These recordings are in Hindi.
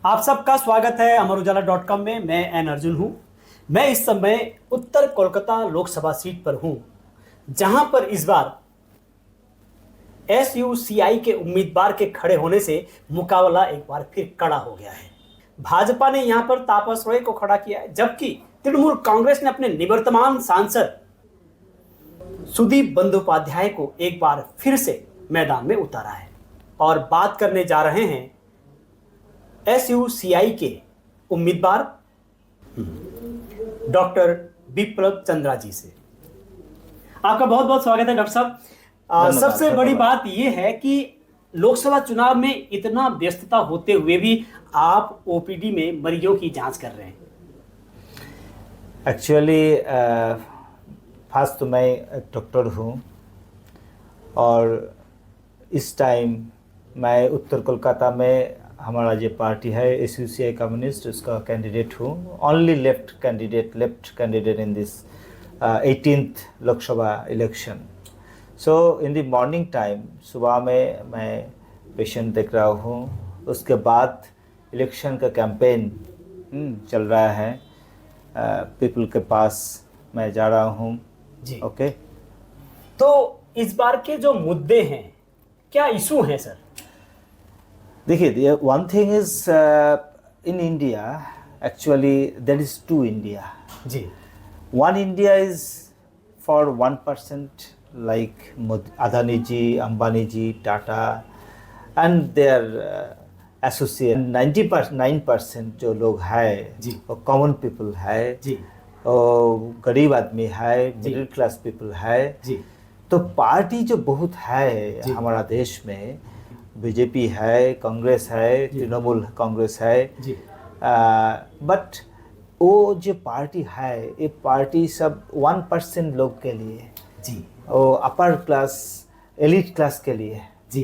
आप सबका स्वागत है अमर उजाला में। मैं एन अर्जुन हूं। मैं इस समय उत्तर कोलकाता लोकसभा सीट पर हूं, जहां पर इस बार एसयूसीआई के उम्मीदवार के खड़े होने से मुकाबला एक बार फिर कड़ा हो गया है। भाजपा ने यहां पर तापस रॉय को खड़ा किया है, जबकि तृणमूल कांग्रेस ने अपने निवर्तमान सांसद सुदीप बंदोपाध्याय को एक बार फिर से मैदान में उतारा है। और बात करने जा रहे हैं एसयूसीआई के उम्मीदवार डॉक्टर बिप्लब चंद्रा जी से। आपका बहुत बहुत स्वागत है डॉक्टर साहब। सबसे बड़ी बात यह है कि लोकसभा चुनाव में इतना व्यस्तता होते हुए भी आप ओपीडी में मरीजों की जांच कर रहे हैं। एक्चुअली फर्स्ट तो मैं एक डॉक्टर हूँ और इस टाइम मैं उत्तर कोलकाता में हमारा जो पार्टी है एसयूसीआई कम्युनिस्ट उसका कैंडिडेट हूँ। Only left candidate in this 18th Lok Sabha election. So in the morning time सुबह में मैं पेशेंट देख रहा हूँ, उसके बाद इलेक्शन का कैंपेन चल रहा है, पीपल के पास मैं जा रहा हूँ जी। ओके तो इस बार के जो मुद्दे हैं, क्या इशू हैं सर? देखिए, one thing is in India actually there is two India ji. One India is for 1% like Adani ji, Ambani ji, Tata and their associate. 99% जो लोग हैं जी, वो कॉमन पीपल है जी, और गरीब आदमी है, मिडिल क्लास पीपल है जी। तो पार्टी जो बहुत है हमारा देश में, बीजेपी है, कांग्रेस है, तृणमूल कांग्रेस है जी। बट वो जो पार्टी है ये पार्टी सब 1% लोग के लिए जी, और अपर क्लास एलिट क्लास के लिए जी।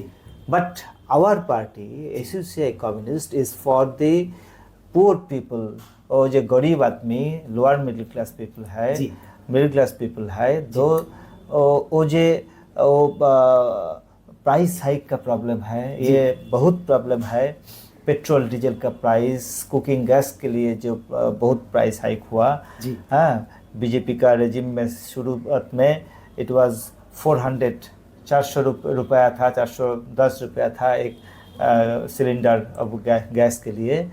But our party SUCI communist is for the poor people और जो गरीब आदमी, लोअर मिडिल क्लास पीपल है, मिडिल क्लास पीपल है, दो वो जो प्राइस हाइक का प्रॉब्लम है, ये बहुत प्रॉब्लम है। पेट्रोल डीजल का प्राइस, कुकिंग गैस के लिए जो बहुत प्राइस हाइक हुआ। हाँ, बीजेपी का रेजिम में शुरुआत में इट वाज 400 रुपया था, 410 रुपया था एक सिलेंडर अब गैस के लिए,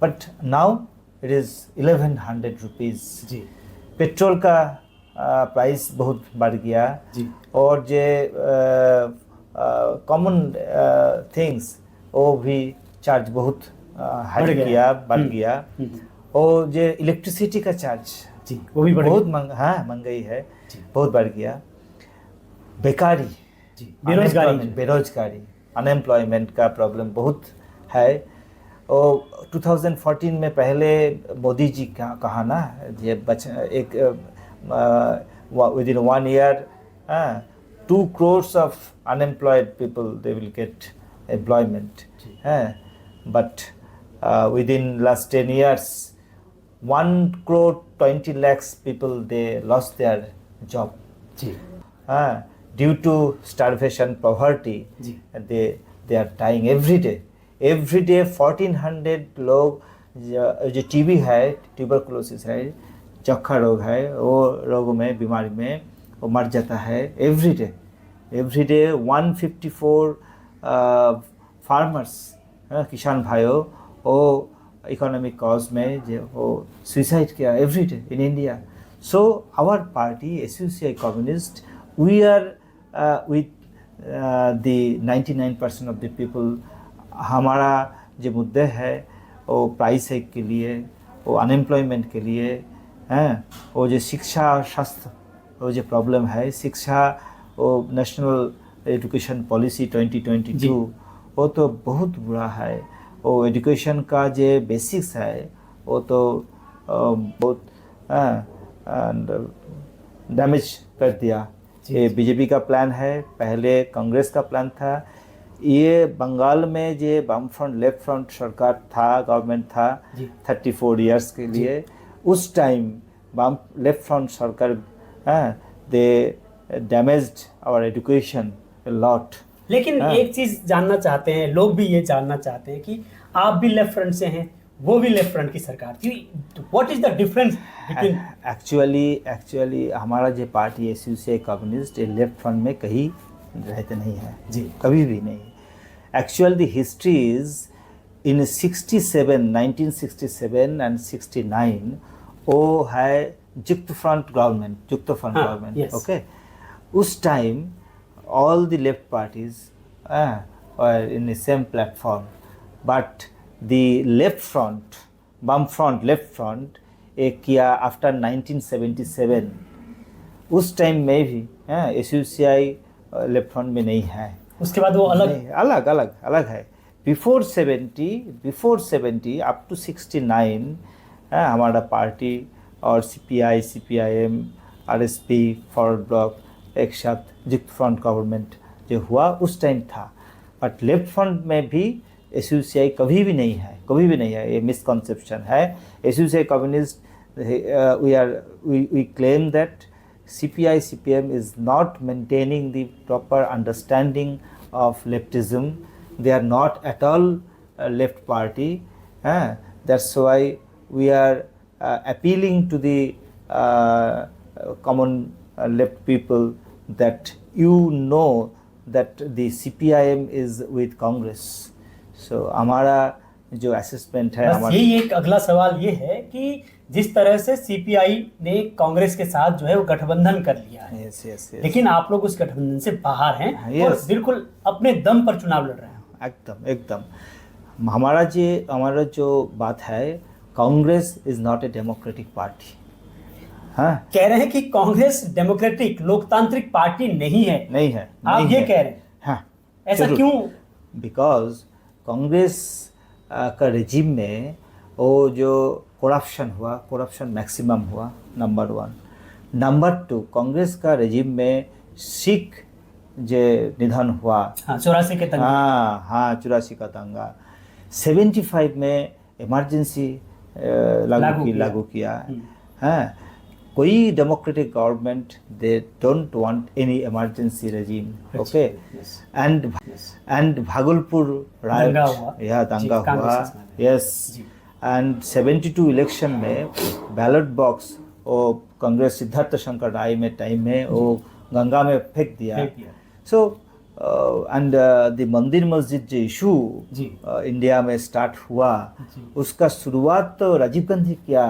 but now it is 1100 rupees ji. Petrol का प्राइस बहुत बढ़ गया जी। और जो कॉमन थिंग्स वो भी चार्ज बहुत बढ़ गया और जो इलेक्ट्रिसिटी का चार्ज जी वो भी बहुत महंगाई है, बहुत बढ़ गया। बेकारी जी, बेरोजगारी अनएम्प्लॉयमेंट का प्रॉब्लम बहुत है। और 2014 में पहले मोदी जी का कहा ना, ये एक within 1 year 2 crores of unemployed people they will get employment, but within last 10 years 1 crore 20 lakhs people they lost their job due to starvation, poverty. they are dying every day 1400 लोग जो टीबी है, ट्यूबरकुलोसिस है, चक्का रोग है, वो रोग में, बीमारी में वो मर जाता है एवरी डे 154 फार्मर्स, किसान भाइयों, वो इकोनॉमिक कॉज में जो वो सुसाइड किया every day in India. So our party SUCI communist we are with the 99% of the people. हमारा जो मुद्दे है वो प्राइस हाइक के लिए, वो अनएम्प्लॉयमेंट के लिए हैं, वो जो शिक्षा और स्वास्थ्य वो जो प्रॉब्लम है, शिक्षा वो नेशनल एजुकेशन पॉलिसी 2022 वो तो बहुत बुरा है। वो एजुकेशन का जो बेसिक्स है वो तो बहुत डैमेज कर दिया। ये बीजेपी का प्लान है, पहले कांग्रेस का प्लान था। ये बंगाल में जो वाम फ्रंट लेफ्ट फ्रंट सरकार था, गवर्नमेंट था 34 इयर्स के लिए, उस टाइम वाम लेफ्ट फ्रंट सरकार they damaged our education a lot लेकिन हाँ। एक चीज जानना चाहते हैं लोग, भी ये जानना चाहते हैं कि आप भी लेफ्ट फ्रंट से हैं, वो भी लेफ्ट फ्रंट की सरकार थी, what is the difference between? Actually हमारा जो पार्टी एसयूसीआई कम्युनिस्ट ये लेफ्ट फ्रंट में कहीं रहते नहीं है जी। कभी भी नहीं। Actual the history is in 1967 and 69 वो है जुक्त फ्रंट गवर्नमेंट, yes. ओके। उस time all the left parties were in the same platform, but the left front, left front एक किया आफ्टर 1977। उस टाइम में भी एसयूसीआई लेफ्ट फ्रंट में नहीं है, उसके बाद वो अलग है। बिफोर 70 अप टू 69 हमारा पार्टी और CPI, CPIM, RSP, forward block एक साथ जुक्त फ्रंट गवर्नमेंट जो हुआ उस टाइम था। बट लेफ्ट फ्रंट में भी एसयूसीआई कभी भी नहीं है, ये मिसकंसेप्शन है। SUCI communist we claim that CPI CPM is not maintaining the proper understanding of leftism, they are not at all left party, that's why we are appealing to the common left people that you know that the CPIM is with Congress. So हमारा जो असेसमेंट है, बस यही एक अगला सवाल ये है कि जिस तरह से सीपीआई ने कांग्रेस के साथ जो है वो गठबंधन कर लिया है, yes. लेकिन आप लोग उस गठबंधन से बाहर हैं और बिल्कुल अपने दम पर चुनाव लड़ रहे हैं। एकदम हमारा जो बात है, Congress is not a democratic party. हाँ, कह रहे हैं कि कांग्रेस डेमोक्रेटिक लोकतांत्रिक पार्टी नहीं है आप ये कह रहे हैं? हाँ, ऐसा क्यों? बिकॉज कांग्रेस का रेजिम में वो जो करप्शन मैक्सिमम हुआ, नंबर 1। नंबर 2, कांग्रेस का रेजिम में सिख जो निधन हुआ, 84 के दंगा, 84 का दंगा, 75 में इमरजेंसी लागू किया। हाँ, कोई democratic government they don't want any emergency regime, okay. And Bhagalpur दंगा हुआ, यस। एंड 72 इलेक्शन में बैलेट बॉक्स वो कांग्रेस सिद्धार्थ शंकर राय में टाइम में वो गंगा में फेंक दिया। सो एंड द मंदिर मस्जिद जो इशू इंडिया में स्टार्ट हुआ, उसका शुरुआत तो राजीव गांधी किया।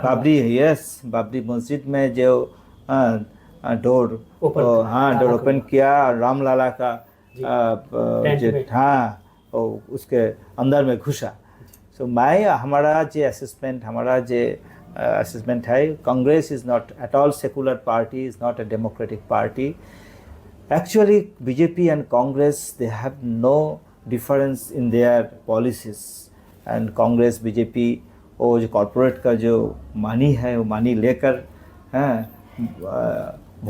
बाबरी मस्जिद में जो डोर ओपन किया, रामलाला का उसके अंदर में घुसा। सो हमारा जो असेसमेंट है, Congress is not at all secular party, is not a democratic party. Actually, BJP and Congress, they have no difference in their policies. And Congress, BJP, वो जो कॉर्पोरेट का जो मनी है वो मनी लेकर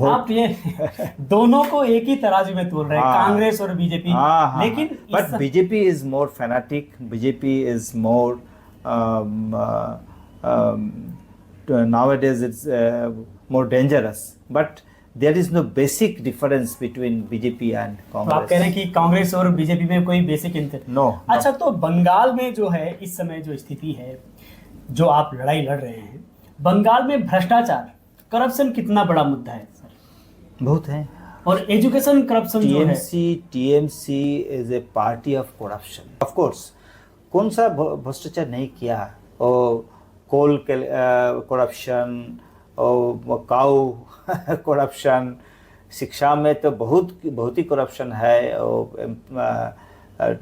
आप ये दोनों को एक ही तराजू में तोल रहे हैं, कांग्रेस और बीजेपी। लेकिन but BJP is more fanatic, BJP is more nowadays it's more dangerous. But there is no basic difference between BJP and Congress. तो आप कह रहे हैं कि कांग्रेस और बीजेपी में कोई बेसिक अंतर? No. अच्छा, तो बंगाल में जो है इस समय जो स्थिति है, जो आप लड़ाई लड़ रहे हैं, बंगाल में भ्रष्टाचार, करप्शन कितना बड़ा मुद्दा है सर? बहुत है। और एजुकेशन करप्शन जो है, TMC is a party of corruption. Of course, कौन सा भ्रष्टाचार नहीं किया? कोल करप्शन और काऊ करप्शन, शिक्षा में तो बहुत ही करप्शन है, और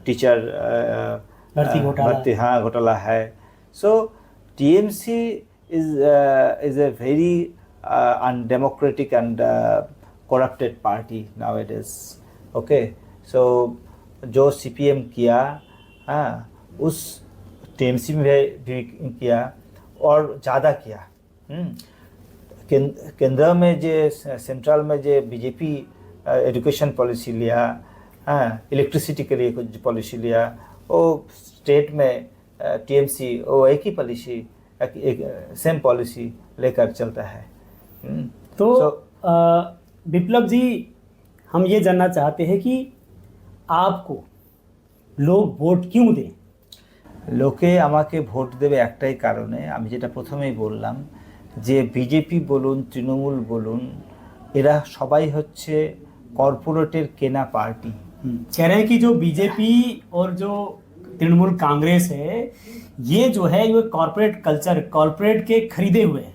टीचर भर्ती घोटाला है। सो TMC is a very undemocratic and corrupted party nowadays. Okay, so जो CPM किया, उस TMC में भी किया और ज़्यादा किया। केंद्र में जो सेंट्रल में जो बीजेपी एजुकेशन पॉलिसी लिया, इलेक्ट्रिसिटी के लिए कुछ पॉलिसी लिया, वो स्टेट में TMC वो एक ही पॉलिसी, सेम पॉलिसी लेकर चलता है। तो विप्लव जी, हम ये जानना चाहते हैं कि आपको लोग वोट क्यों दें? লোকে আমাকে ভোট দেবে একটাই কারণে, আমি যেটা প্রথমেই বললাম, যে বিজেপি বলুন, তৃণমূল বলুন, এরা সবাই হচ্ছে কর্পোরেটের কেনা পার্টি। कह रहे हैं कि जो बीजेपी और जो तृणमूल कांग्रेस है, ये जो है ये कॉर्पोरेट कल्चर, कॉर्पोरेट के खरीदे हुए हैं।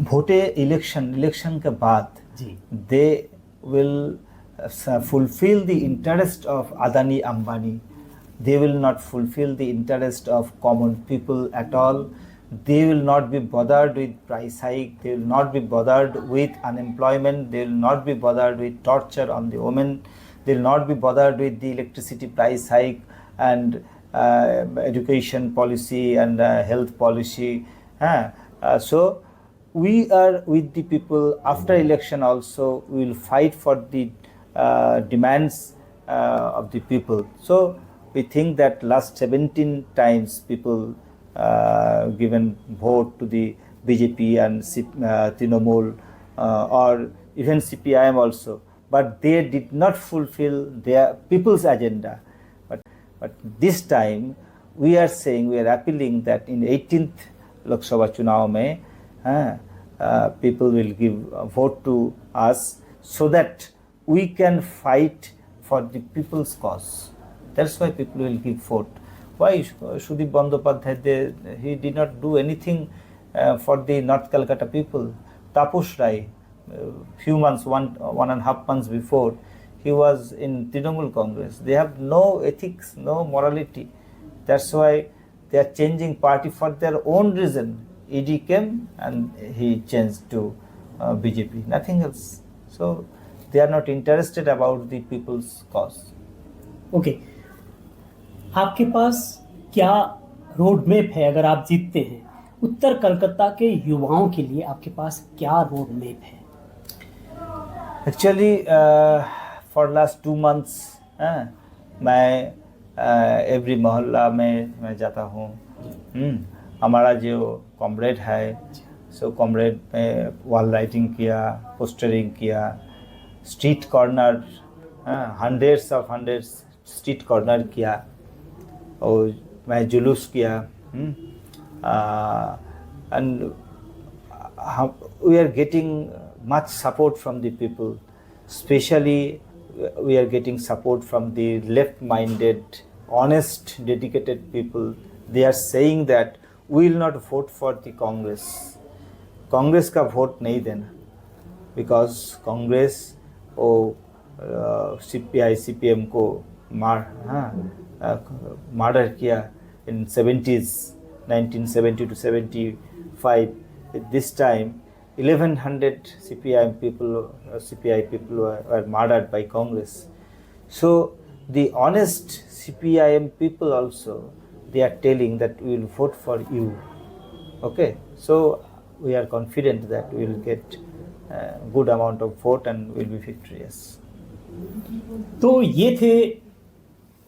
ভোটে इलेक्शन के बाद जी दे will fulfill the interest of Adani Ambani. They will not fulfill the interest of common people at all. They will not be bothered with price hike. They will not be bothered with unemployment. They will not be bothered with torture on the women. They will not be bothered with the electricity price hike and education policy and health policy. So we are with the people. After election also we will fight for the demands of the people. So we think that last 17 times people given vote to the BJP and Trinamool or even CPIM also, but they did not fulfill their people's agenda. But this time we are saying, we are appealing that in 18th Lok Sabha Chunav mein people will give a vote to us so that we can fight for the people's cause. That's why people will give vote. Why Sudip Bandyopadhyay, he did not do anything for the North Calcutta people. Taposh Rai, few months, one and a half months before, he was in Trinamool Congress. They have no ethics, no morality. That's why they are changing party for their own reason. ED came and he changed to BJP, nothing else. So they are not interested about the people's cause. Okay, आपके पास क्या रोड मैप है? अगर आप जीतते हैं, उत्तर कलकत्ता के युवाओं के लिए आपके पास क्या रोड मैप है? एक्चुअली फॉर लास्ट 2 months मैं एवरी मोहल्ला में मैं जाता हूँ। हमारा जो कॉमरेड है, सो कॉमरेड में वॉल राइटिंग किया, पोस्टरिंग किया, street corner, hundreds street corner किया, और मैं जुलूस किया। And we are getting much support from the people, especially we are getting support from the left-minded, honest, dedicated people. They are saying that we will not vote for the Congress. Congress का vote नहीं देना, because Congress और CPI CPM को मर्डर किया in 70s, 1970 to 75. This time 1100 CPI people were murdered by Congress. So the honest CPIM people also, they are telling that we will vote for you. Okay, so we are confident that we will get a good amount of vote and will be victorious. तो ये थे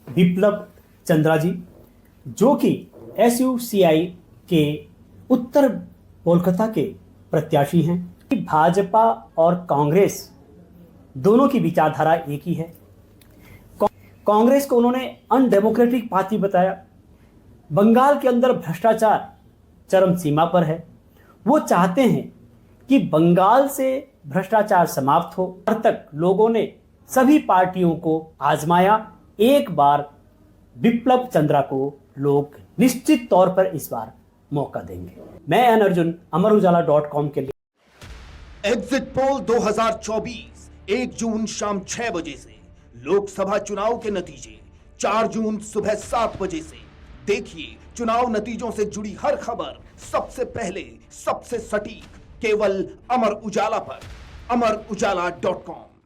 विप्लव चंद्रा जी, जो कि SUCI के उत्तर कोलकाता के प्रत्याशी हैं। भाजपा और कांग्रेस दोनों की विचारधारा एक ही है। कांग्रेस को उन्होंने अनडेमोक्रेटिक पार्टी बताया। बंगाल के अंदर भ्रष्टाचार चरम सीमा पर है। वो चाहते हैं कि बंगाल से भ्रष्टाचार समाप्त हो। अब तक लोगों ने सभी पार्टियों को आजमाया, एक बार विप्लव चंद्रा को लोग निश्चित तौर पर इस बार मौका देंगे। मैं एन अर्जुन, अमरउजाला.com के लिए। एग्जिट पोल 2024 1 जून शाम 6 बजे से, लोकसभा चुनाव के नतीजे 4 जून सुबह 7 बजे से। देखिए चुनाव नतीजों से जुड़ी हर खबर सबसे पहले, सबसे सटीक, केवल अमर उजाला पर, अमरउजाला.com।